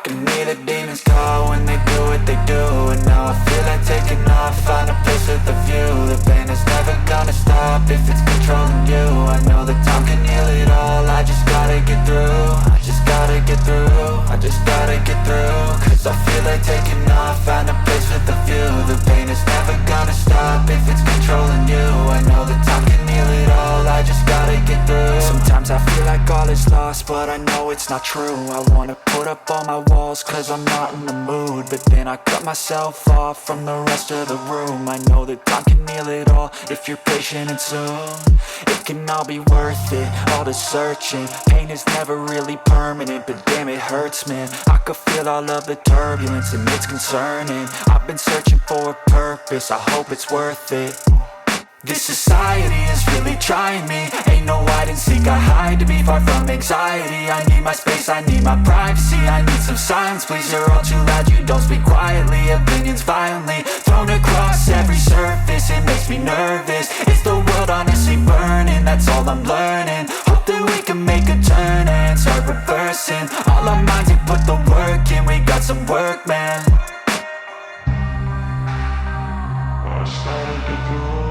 can hear the demons call when they do what they do. And now I feel like taking off, find a place with a view. The pain is never gonna stop if it's controlling you. I know that time can heal it all, I just gotta get through. I just gotta get through, I just gotta get through. Cause I feel like taking off, find a place with a view. The pain is never gonna stop if it's controlling you. I know that time can heal it all, I just gotta get through. Sometimes I feel like all is lost, but I know it's not true. I wanna put up all my walls cause I'm not in the mood, but then I cut myself off from the rest of the room. I know that time can heal it all if you're patient and soon it can all be worth it, all the searching. Pain is never really permanent, but damn it hurts, man. I could feel all of the turbulence and it's concerning. I've been searching for a purpose, I hope it's worth it. This society is really trying me. Ain't no hide and seek, I hide to be far from anxiety. I need my space, I need my privacy. I need some silence, please, you're all too loud. You don't speak quietly, opinions violently thrown across every surface. It makes me nervous, is the world honestly burning? That's all I'm learning. Hope that we can make a turn and start reversing all our minds and put the work in. We got some work, man. I started to do.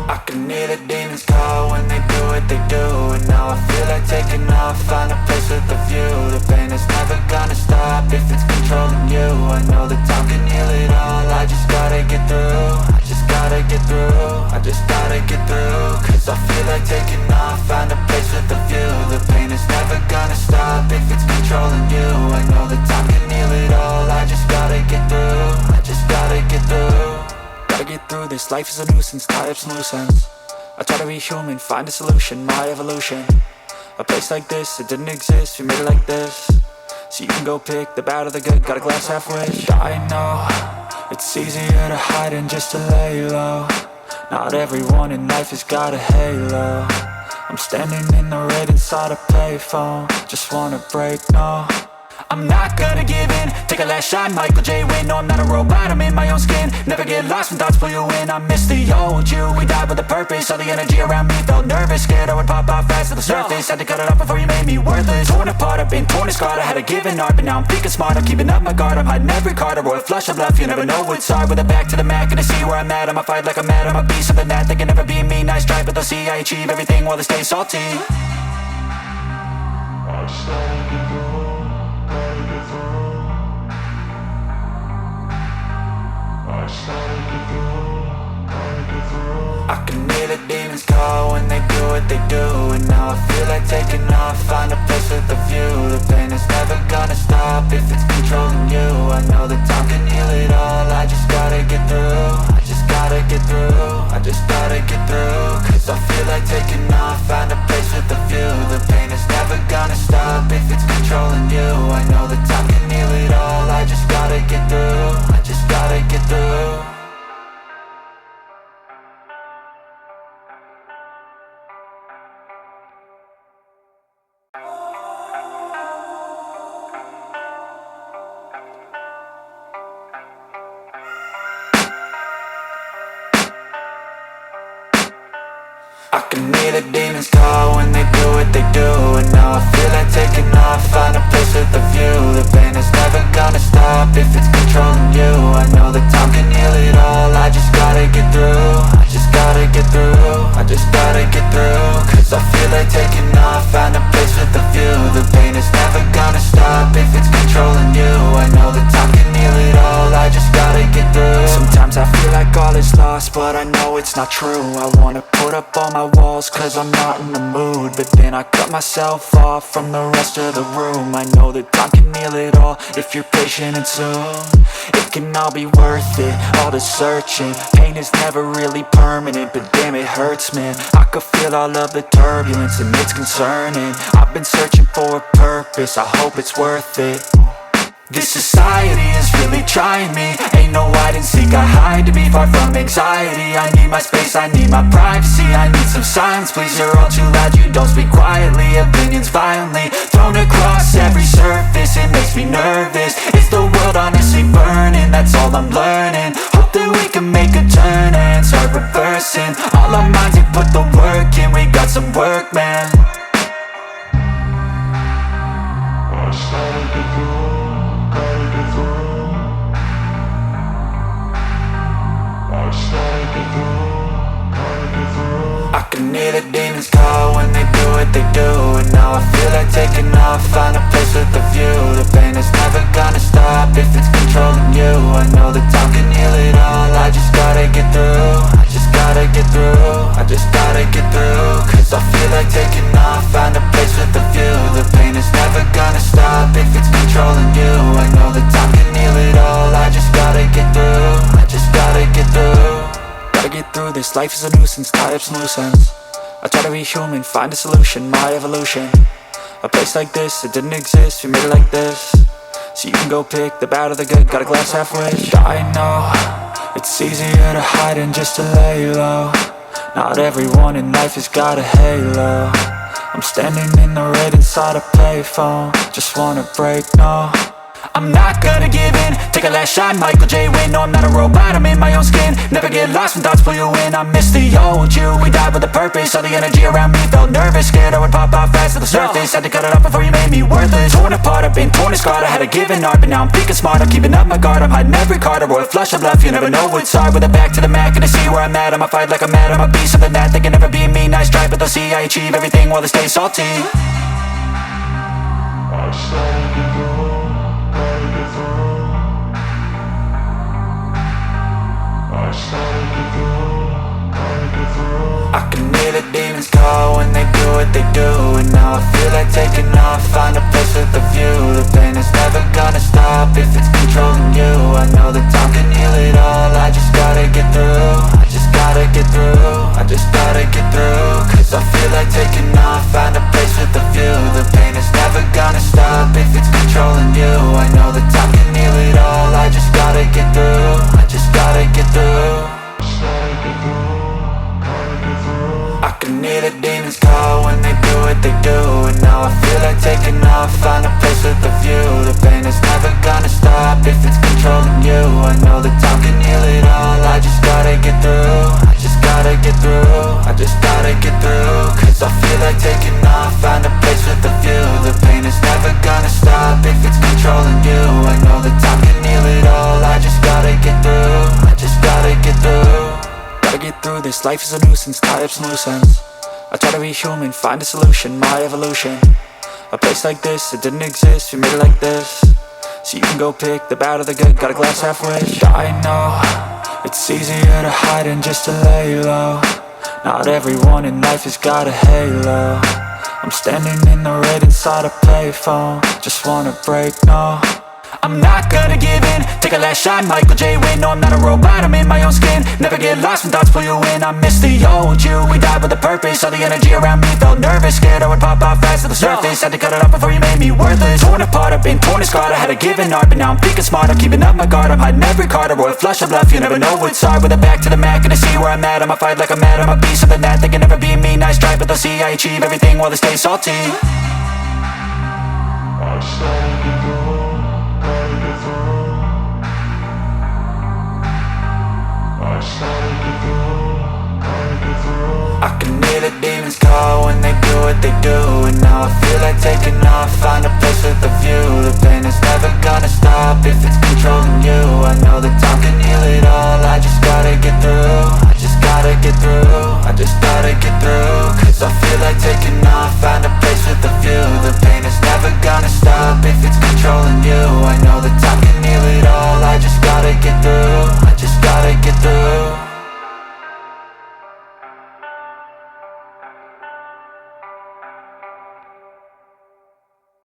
I can hear the demons call when they do what they do. And now I feel like taking off, find a place with a view. The pain is never gonna stop if it's controlling you. I know that time can heal it all, I just gotta get through. I just gotta get through, I just gotta get through. Cause I feel like taking off, find a place with a view. The pain is never gonna stop if it's controlling you. I know that time can heal it all, I just gotta get through. I just gotta get through. Gotta get through this, life is a nuisance, tie up some loose ends. I try to be human, find a solution, my evolution. A place like this, it didn't exist, we made it like this. So you can go pick the bad or the good, got a glass half wish. I know, it's easier to hide than just to lay low. Not everyone in life has got a halo. I'm standing in the red inside a payphone, just wanna break, no. I'm not gonna give in, take a last shot, Michael J. Win. No, I'm not a robot, I'm in my own skin. Never get lost when thoughts pull you in. I miss the old you, we died with a purpose. All the energy around me felt nervous, scared I would pop out fast to the surface. Had to cut it off before you made me worthless. Torn apart, I've been torn and scarred. I had to give an art, but now I'm thinking smart. I'm keeping up my guard, I'm hiding every card. A royal flush of love, you never know what's hard. With a back to the mat, gonna see where I'm at. I'ma fight like I'm mad, I'ma be something that they can never be me. Nice try, but they'll see I achieve everything while they stay salty. I started to go. I can hear the demons call when they do what they do. And now I feel like taking off, find a place with a view. The pain is never gonna stop if it's controlling you. I know that time can heal it all, I just gotta get through. I just gotta get through, I just gotta get through. Cause I feel like taking off, find a place with a view. The pain is never gonna stop if it's controlling you. I know that time can heal it all, I just gotta get through. I just gotta get through. I can hear the demons call when they do what they do. And now I feel like taking off, find a place with a view. The pain is never gonna stop if it's controlling you. I know that time can heal it all, I just gotta get through. I just gotta get through, I just gotta get through. Cause I feel like taking off, find a place with a view. The pain is never gonna stop if it's controlling you. I know that time can heal it all, I just gotta get through. Sometimes I feel like all is lost, but I know it's not true. I wanna put up all my walls cause I'm not in the mood, but then I cut myself off from the rest of the room. I know that time can heal it all if you're patient and soon it can all be worth it, all the searching. Pain is never really permanent, but damn it hurts, man. I could feel all of the turbulence and it's concerning. I've been searching for a purpose, I hope it's worth it. This society is really trying me. Ain't no hide and seek, I hide to be far from anxiety. I need my space, I need my privacy. I need some silence, please, you're all too loud. You don't speak quietly, opinions violently thrown across every surface. It makes me nervous, is the world honestly burning? That's all I'm learning. Hope that we can make a turn and start reversing all all our minds and put the work in. We got some work, man. I just gotta get through, gotta get through. I just gotta get through, gotta get through. I can hear the demons call when they do what they do. And now I feel like taking off, find a place with a view. The pain is never gonna stop if it's controlling you. I know that time can heal it all, I just gotta get through. I just gotta get through, I just gotta get through. Cause I feel like taking off, find a place with a view. The pain is never gonna stop if it's controlling you. I know that time can heal it all, I just gotta get through. I just gotta get through. Gotta get through this, life is a nuisance, tie up some loose ends. I try to be human, find a solution, my evolution. A place like this, it didn't exist, we made it like this. So you can go pick the bad or the good, got a glass half rich. I know, it's easier to hide than just to lay low. Not everyone in life has got a halo. I'm standing in the red inside a payphone. Just wanna break, no, I'm not gonna give in. Take a last shot, Michael J. Win. No, I'm not a robot, I'm in my own skin. Never get lost when thoughts pull you in. I miss the old you, we died with a purpose. All the energy around me felt nervous, scared I would pop out fast to the surface. Had to cut it off before you made me worthless. Torn apart, I've been torn and scarred. I had a given art, but now I'm thinking smart. I'm keeping up my guard, I'm hiding every card. A royal flush of left, you never know what's hard. With a back to the mat, gonna see where I'm at. I'ma fight like I'm mad, I'ma be something that they can never be me. Nice try, but they'll see I achieve everything while they stay salty. I just gotta get through, gotta get through. I just gotta get through, gotta get through. I can hear the demons call when they do what they do. And now I feel like taking off, find a place with a view. The pain is never gonna stop if it's controlling you. I know that time can heal it all, I just gotta get through. I just gotta get through, I just gotta get through. Cause I feel like taking off, find a place with a view. The pain is never gonna stop if it's controlling you. I know that time can heal it all, I just gotta get through. I just gotta get through. Just gotta get through, gotta get through. I can hear the demons call when they do what they do. And now I feel like taking off, find a place with a view. The pain is never gonna stop if it's controlling you. I know that time can heal it all, I just gotta get through. I just gotta get through, I just gotta get through. Cause I feel like taking off, find a place with a view. The pain is never gonna stop if it's controlling you. I know that time can heal it all, I just gotta get through. I just gotta get through. Gotta get through this, life is a nuisance, tie up some loose ends. I try to be human, find a solution, my evolution. A place like this, it didn't exist, we made it like this. So you can go pick the bad or the good, got a glass half rich. I know, it's easier to hide than just to lay low. Not everyone in life has got a halo. I'm standing in the red inside a payphone. Just wanna break, no, I'm not gonna give in. Take a last shot, Michael J. Win. No, I'm not a robot, I'm in my own skin. Never get lost when thoughts pull you in. I miss the old you, we died with a purpose. All the energy around me felt nervous, scared I would pop out fast to the surface. Had to cut it off before you made me worthless. Torn apart, I've been torn and scarred. I had a given art, but now I'm thinking smart. I'm keeping up my guard, I'm hiding every card. A royal flush of left, you never know what's hard. With a back to the mat, gonna see where I'm at. I'ma fight like I'm mad, I'ma be something that they can never be me. Nice try, but they'll see I achieve everything while they stay salty. I just gotta get through, gotta get through. I just gotta get through, gotta get through. I can hear the demons call when they do